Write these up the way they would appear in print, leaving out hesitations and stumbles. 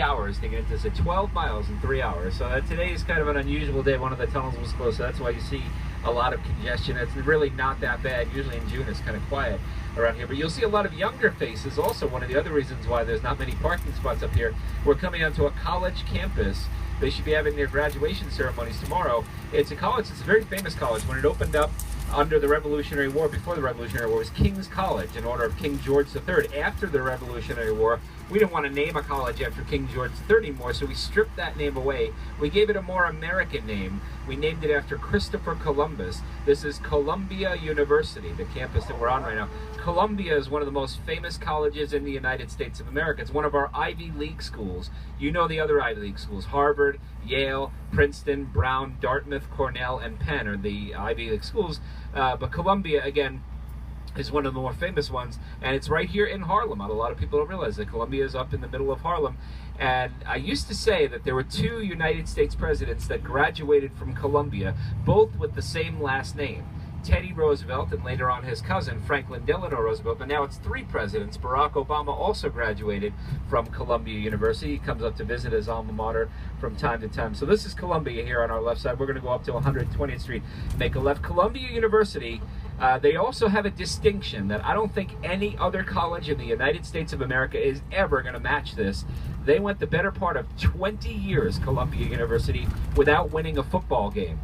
hours to get into this, 12 miles in 3 hours. So today is kind of an unusual day. One of the tunnels was closed, so that's why you see a lot of congestion. It's really not that bad. Usually in June it's kind of quiet around here, but you'll see a lot of younger faces. Also, one of the other reasons why there's not many parking spots up here, we're coming onto a college campus. They should be having their graduation ceremonies tomorrow. It's a college, it's a very famous college. When it opened up under the Revolutionary War, before the Revolutionary War, it was King's College in honor of King George III. After the Revolutionary War, we didn't want to name a college after King George III anymore, so we stripped that name away. We gave it a more American name. We named it after Christopher Columbus. This is Columbia University, the campus that we're on right now. Columbia is one of the most famous colleges in the United States of America. It's one of our Ivy League schools. You know the other Ivy League schools: Harvard, Yale, Princeton, Brown, Dartmouth, Cornell, and Penn are the Ivy League schools. But Columbia, again, is one of the more famous ones, and it's right here in Harlem. A lot of people don't realize that Columbia is up in the middle of Harlem. And I used to say that there were two United States presidents that graduated from Columbia, both with the same last name: Teddy Roosevelt, and later on his cousin Franklin Delano Roosevelt. But now it's three presidents. Barack Obama also graduated from Columbia University. He comes up to visit his alma mater from time to time. So this is Columbia here on our left side. We're going to go up to 120th Street, make a left. Columbia University, they also have a distinction that I don't think any other college in the United States of America is ever going to match this. They went the better part of 20 years, Columbia University, without winning a football game.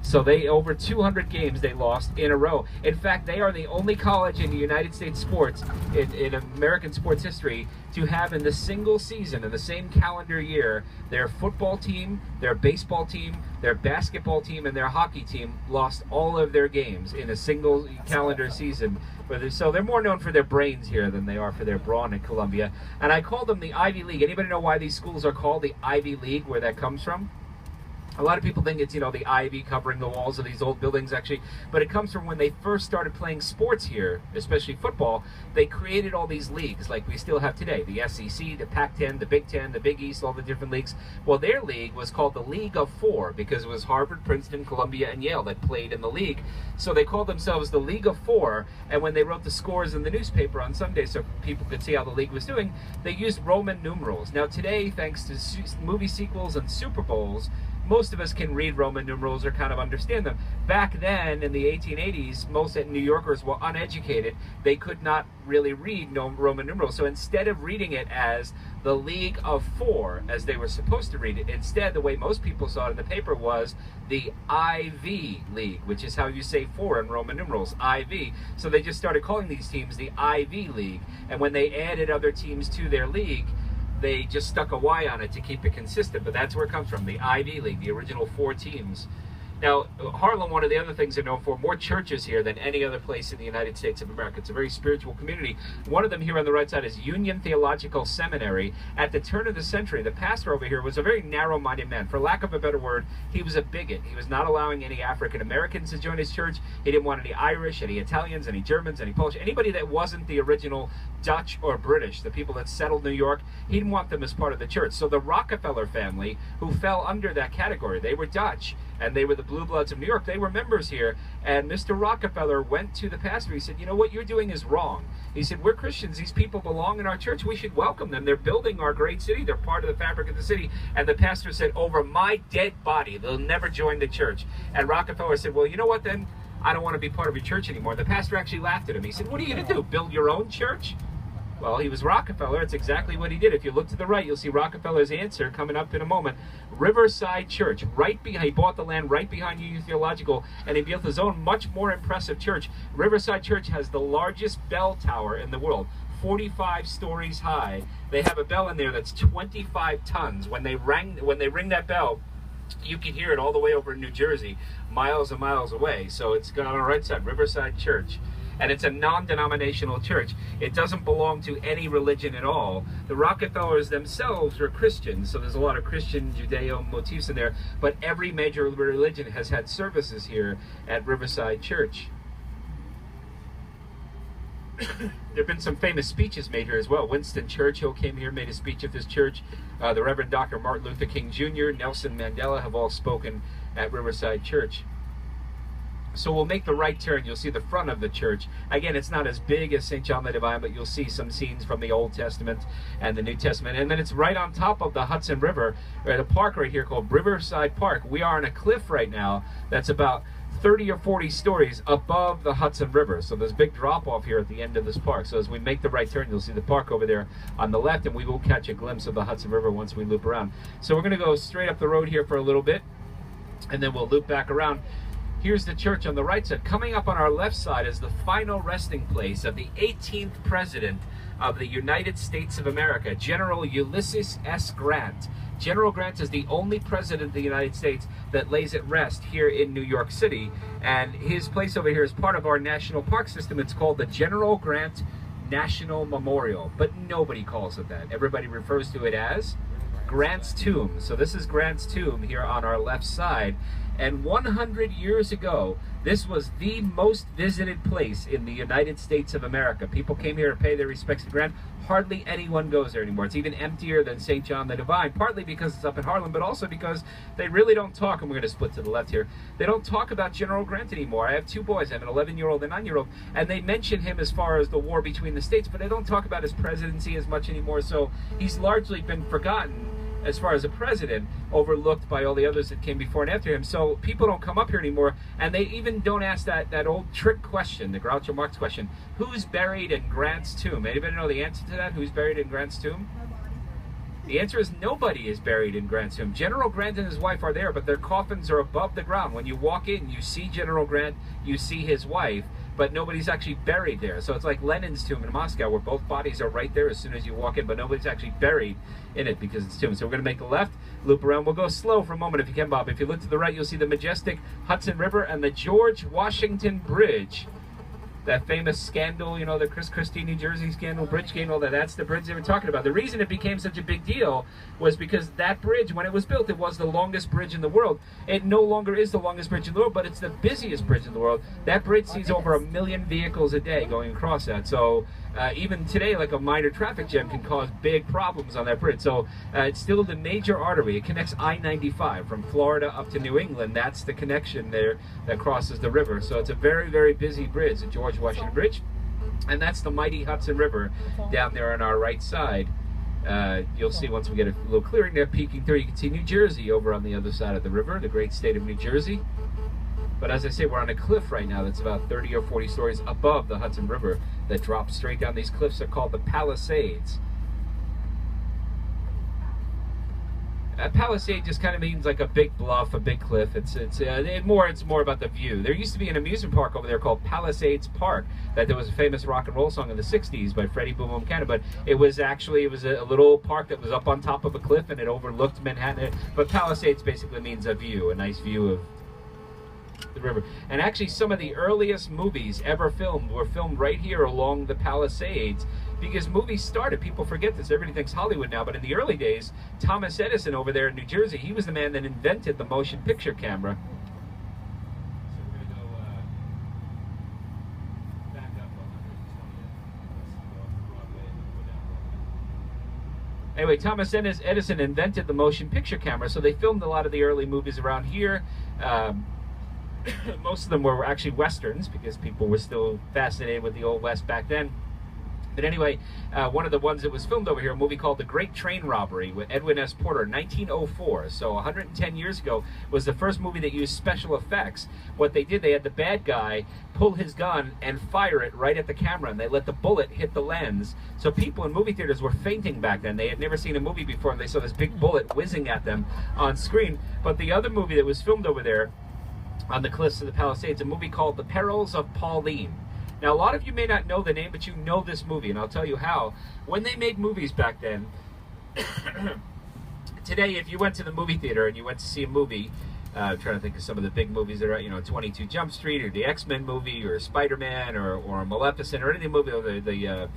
So over 200 games they lost in a row. In fact, they are the only college in the United States sports, in American sports history, to have in the single season, in the same calendar year, their football team, their baseball team, their basketball team, and their hockey team lost all of their games in a single calendar season. So they're more known for their brains here than they are for their brawn at Columbia. And I call them the Ivy League. Anybody know why these schools are called the Ivy League, where that comes from? A lot of people think it's, the ivy covering the walls of these old buildings, actually, but it comes from when they first started playing sports here, especially football. They created all these leagues like we still have today: the SEC, the Pac-10, the Big Ten, the Big East, all the different leagues. Well, their league was called the League of Four because it was Harvard, Princeton, Columbia, and Yale that played in the league. So they called themselves the League of Four, and when they wrote the scores in the newspaper on Sunday so people could see how the league was doing, they used Roman numerals. Now today, thanks to movie sequels and Super Bowls, most of us can read Roman numerals or kind of understand them. Back then, in the 1880s, most New Yorkers were uneducated. They could not really read Roman numerals. So instead of reading it as the League of Four, as they were supposed to read it, instead, the way most people saw it in the paper was the Ivy League, which is how you say four in Roman numerals, IV. So they just started calling these teams the Ivy League. And when they added other teams to their league, they just stuck a Y on it to keep it consistent, but that's where it comes from, the Ivy League, the original four teams. Now, Harlem, one of the other things they're known for, more churches here than any other place in the United States of America. It's a very spiritual community. One of them here on the right side is Union Theological Seminary. At the turn of the century, the pastor over here was a very narrow-minded man. For lack of a better word, he was a bigot. He was not allowing any African Americans to join his church. He didn't want any Irish, any Italians, any Germans, any Polish, anybody that wasn't the original Dutch or British, the people that settled New York. He didn't want them as part of the church. So the Rockefeller family, who fell under that category, they were Dutch, and they were the Blue Bloods of New York. They were members here, and Mr. Rockefeller went to the pastor. He said, "You know, what you're doing is wrong." He said, "We're Christians. These people belong in our church. We should welcome them. They're building our great city. They're part of the fabric of the city." And the pastor said, "Over my dead body, they'll never join the church." And Rockefeller said, "Well, you know what then? I don't want to be part of your church anymore." The pastor actually laughed at him. He said, "What are you going to do, build your own church?" Well, he was Rockefeller. It's exactly what he did. If you look to the right, you'll see Rockefeller's answer coming up in a moment. Riverside Church, right behind. He bought the land right behind Union Theological, and he built his own much more impressive church. Riverside Church has the largest bell tower in the world, 45 stories high. They have a bell in there that's 25 tons. When they ring that bell, you can hear it all the way over in New Jersey, miles and miles away. So it's on our right side, Riverside Church. And it's a non-denominational church. It doesn't belong to any religion at all. The Rockefellers themselves were Christians, so there's a lot of Christian Judeo motifs in there, but every major religion has had services here at Riverside Church. There have been some famous speeches made here as well. Winston Churchill came here, made a speech at this church. The Reverend Dr. Martin Luther King Jr., Nelson Mandela have all spoken at Riverside Church. So we'll make the right turn. You'll see the front of the church. Again, it's not as big as St. John the Divine, but you'll see some scenes from the Old Testament and the New Testament. And then it's right on top of the Hudson River, at a park right here called Riverside Park. We are on a cliff right now that's about 30 or 40 stories above the Hudson River. So there's a big drop off here at the end of this park. So as we make the right turn, you'll see the park over there on the left, and we will catch a glimpse of the Hudson River once we loop around. So we're going to go straight up the road here for a little bit, and then we'll loop back around. Here's the church on the right side. Coming up on our left side is the final resting place of the 18th president of the United States of America, General Ulysses S. Grant. General Grant is the only president of the United States that lays at rest here in New York City. And his place over here is part of our national park system. It's called the General Grant National Memorial, but nobody calls it that. Everybody refers to it as Grant's Tomb. So this is Grant's Tomb here on our left side. And 100 years ago, this was the most visited place in the United States of America. People came here to pay their respects to Grant. Hardly anyone goes there anymore. It's even emptier than St. John the Divine, partly because it's up in Harlem, but also because they really don't talk, and we're going to split to the left here, they don't talk about General Grant anymore. I have two boys. I have an 11-year-old and 9-year-old, and they mention him as far as the war between the states, but they don't talk about his presidency as much anymore, so he's largely been forgotten as far as a president, overlooked by all the others that came before and after him. So people don't come up here anymore, and they even don't ask that old trick question, the Groucho Marx question, who's buried in Grant's tomb? Anybody know the answer to that? Who's buried in Grant's tomb? The answer is nobody is buried in Grant's tomb. General Grant and his wife are there, but their coffins are above the ground. When you walk in, you see General Grant, you see his wife, but nobody's actually buried there. So it's like Lenin's tomb in Moscow, where both bodies are right there as soon as you walk in, but nobody's actually buried in it because it's tomb. So we're going to make a left, loop around. We'll go slow for a moment if you can, Bob. If you look to the right, you'll see the majestic Hudson River and the George Washington Bridge. That famous scandal, you know, the Chris Christie, New Jersey scandal, bridge scandal, that's the bridge they were talking about. The reason it became such a big deal was because that bridge, when it was built, it was the longest bridge in the world. It no longer is the longest bridge in the world, but it's the busiest bridge in the world. That bridge sees over 1 million vehicles a day going across that. So even today, like a minor traffic jam can cause big problems on that bridge. So it's still the major artery. It connects I-95 from Florida up to New England. That's the connection there that crosses the river. So it's a very, very busy bridge, the George Washington Bridge. And that's the mighty Hudson River down there on our right side. You'll see once we get a little clearing there, peeking through. You can see New Jersey over on the other side of the river, the great state of New Jersey. But as I say, we're on a cliff right now that's about 30 or 40 stories above the Hudson River that drops straight down. These cliffs are called the Palisades. A palisade just kind of means like a big bluff, a big cliff. It's more about the view. There used to be an amusement park over there called Palisades Park. That there was a famous rock and roll song in the '60s by Freddie Boom Boom Cannon. But it was a little park that was up on top of a cliff and it overlooked Manhattan. But Palisades basically means a view, a nice view of the river. And actually some of the earliest movies ever filmed were filmed right here along the Palisades, because movies started, people forget this, everybody thinks Hollywood now, but in the early days, Thomas Edison over there in New Jersey, he was the man that invented the motion picture camera. So we're going to go back up 120th. Anyway, Thomas Edison invented the motion picture camera, so they filmed a lot of the early movies around here. Most of them were actually westerns because people were still fascinated with the Old West back then. But anyway, one of the ones that was filmed over here, a movie called The Great Train Robbery with Edwin S. Porter, 1904. So 110 years ago was the first movie that used special effects. What they did, they had the bad guy pull his gun and fire it right at the camera, and they let the bullet hit the lens. So people in movie theaters were fainting back then. They had never seen a movie before, and they saw this big bullet whizzing at them on screen. But the other movie that was filmed over there on the cliffs of the Palisades, a movie called The Perils of Pauline. Now, a lot of you may not know the name, but you know this movie, and I'll tell you how. When they made movies back then, today, if you went to the movie theater and you went to see a movie, I'm trying to think of some of the big movies that are, you know, 22 Jump Street, or the X-Men movie, or Spider-Man, or Maleficent, or any movie, or the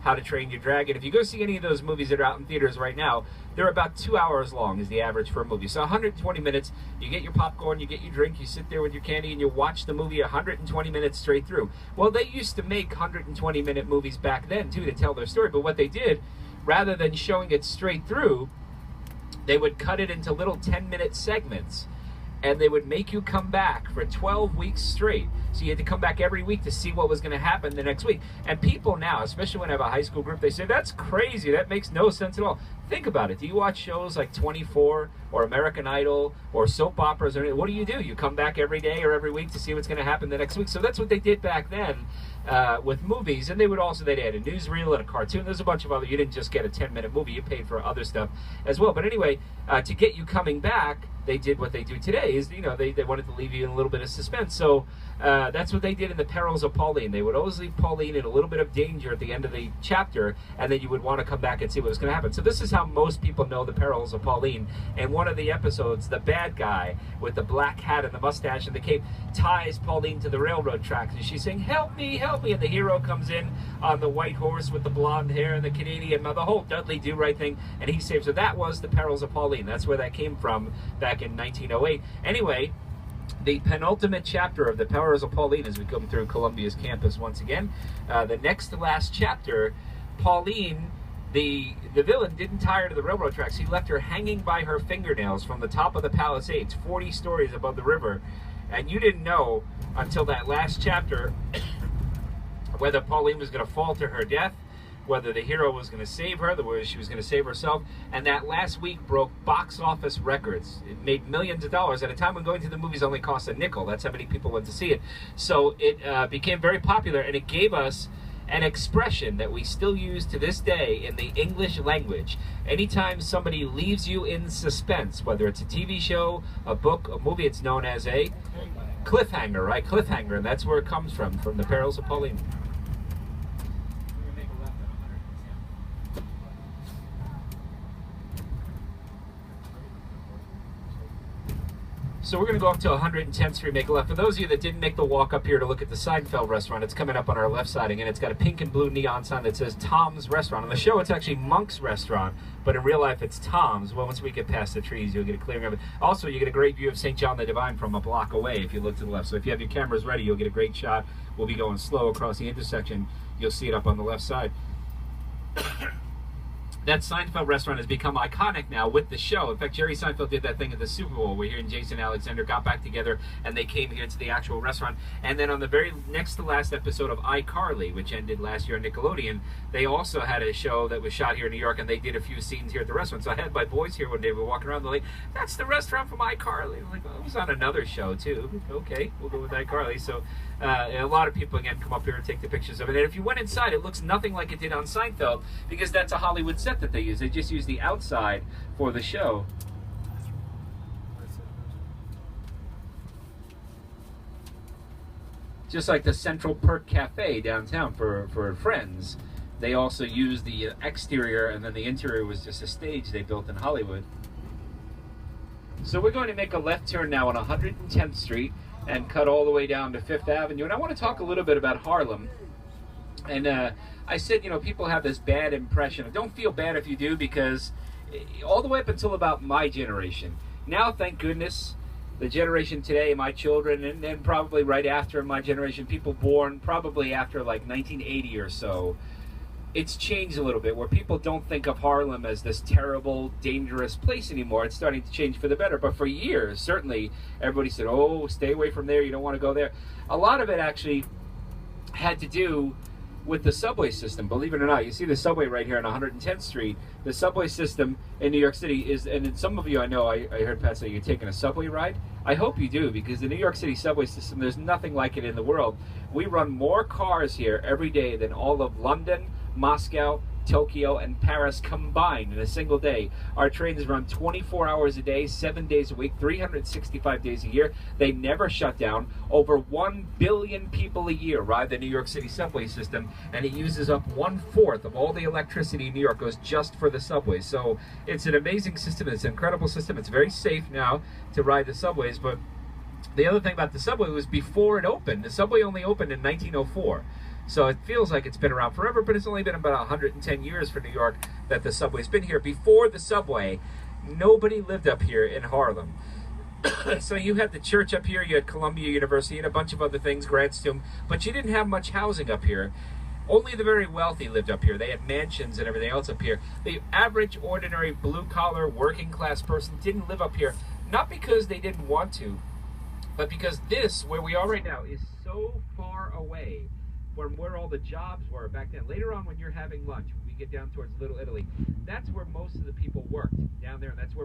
How to Train Your Dragon. If you go see any of those movies that are out in theaters right now, they're about 2 hours long is the average for a movie. So 120 minutes, you get your popcorn, you get your drink, you sit there with your candy, and you watch the movie 120 minutes straight through. Well, they used to make 120-minute movies back then, too, to tell their story. But what they did, rather than showing it straight through, they would cut it into little 10-minute segments. and they would make you come back for 12 weeks straight. So you had to come back every week to see what was going to happen the next week. And people now, especially when I have a high school group, they say, that's crazy. That makes no sense at all. Think about it. Do you watch shows like 24 or American Idol or soap operas? Or what do? You come back every day or every week to see what's going to happen the next week. So that's what they did back then with movies. And they'd add a newsreel and a cartoon. There's a bunch of other, you didn't just get a 10-minute movie. You paid for other stuff as well. But anyway, to get you coming back, they did what they do today is, they wanted to leave you in a little bit of suspense. So that's what they did in The Perils of Pauline. They would always leave Pauline in a little bit of danger at the end of the chapter, and then you would want to come back and see what was going to happen. So this is how most people know The Perils of Pauline. And one of the episodes, the bad guy with the black hat and the mustache and the cape ties Pauline to the railroad tracks, and she's saying, help me, help me. And the hero comes in on the white horse with the blonde hair and the Canadian, the whole Dudley Do-Right thing, and he saves her. That was The Perils of Pauline. That's where that came from back in 1908. Anyway, the penultimate chapter of The Perils of Pauline, as we come through Columbia's campus once again, the next to last chapter, Pauline, the villain, didn't tie her to the railroad tracks. He left her hanging by her fingernails from the top of the Palisades, 40 stories above the river. And you didn't know until that last chapter whether Pauline was going to fall to her death, whether the hero was going to save her, whether she was going to save herself. And that last week broke box office records. It made millions of dollars at a time when going to the movies only cost a nickel. That's how many people went to see it. So it became very popular, and it gave us an expression that we still use to this day in the English language. Anytime somebody leaves you in suspense, whether it's a TV show, a book, a movie, it's known as a cliffhanger, right? Cliffhanger, and that's where it comes from The Perils of Pauline. So we're going to go up to 110th Street, make a left. For those of you that didn't make the walk up here to look at the Seinfeld restaurant, it's coming up on our left side again. It's got a pink and blue neon sign that says Tom's Restaurant. On the show, it's actually Monk's Restaurant, but in real life, it's Tom's. Well, once we get past the trees, you'll get a clearing of it. Also, you get a great view of St. John the Divine from a block away if you look to the left. So if you have your cameras ready, you'll get a great shot. We'll be going slow across the intersection. You'll see it up on the left side. That Seinfeld restaurant has become iconic now with the show. In fact, Jerry Seinfeld did that thing at the Super Bowl where he and Jason Alexander got back together and they came here to the actual restaurant. And then on the very next to last episode of iCarly, which ended last year on Nickelodeon, they also had a show that was shot here in New York, and they did a few scenes here at the restaurant. So I had my boys here one day, we were walking around, they're like, that's the restaurant from iCarly. I'm like, well, it was on another show too. Okay, we'll go with iCarly. So a lot of people, again, come up here and take the pictures of it. And if you went inside, it looks nothing like it did on Seinfeld, because that's a Hollywood set that they use. They just use the outside for the show. Just like the Central Perk Cafe downtown for Friends, they also use the exterior, and then the interior was just a stage they built in Hollywood. So we're going to make a left turn now on 110th Street and cut all the way down to 5th Avenue. And I want to talk a little bit about Harlem. And I said, people have this bad impression. Don't feel bad if you do, because all the way up until about my generation. Now, thank goodness, the generation today, my children, and probably right after my generation, people born probably after like 1980 or so, it's changed a little bit, where people don't think of Harlem as this terrible, dangerous place anymore. It's starting to change for the better. But for years, certainly, everybody said, oh, stay away from there. You don't want to go there. A lot of it actually had to do with the subway system. Believe it or not, you see the subway right here on 110th Street. The subway system in New York City is, and some of you I know, I heard Pat say you're taking a subway ride. I hope you do, because the New York City subway system, there's nothing like it in the world. We run more cars here every day than all of London, Moscow, Tokyo, and Paris combined in a single day. Our trains run 24 hours a day, 7 days a week, 365 days a year. They never shut down. Over 1 billion people a year ride the New York City subway system, and it uses up 1/4 of all the electricity in New York goes just for the subway. So it's an amazing system. It's an incredible system. It's very safe now to ride the subways. But the other thing about the subway was, before it opened, the subway only opened in 1904. So it feels like it's been around forever, but it's only been about 110 years for New York that the subway's been here. Before the subway, nobody lived up here in Harlem. So you had the church up here, you had Columbia University, and a bunch of other things, Grant's Tomb, but you didn't have much housing up here. Only the very wealthy lived up here. They had mansions and everything else up here. The average, ordinary, blue-collar, working-class person didn't live up here. Not because they didn't want to, but because this, where we are right now, is so far away from where all the jobs were back then. Later on when you're having lunch, when we get down towards Little Italy, that's where most of the people worked down there, and that's where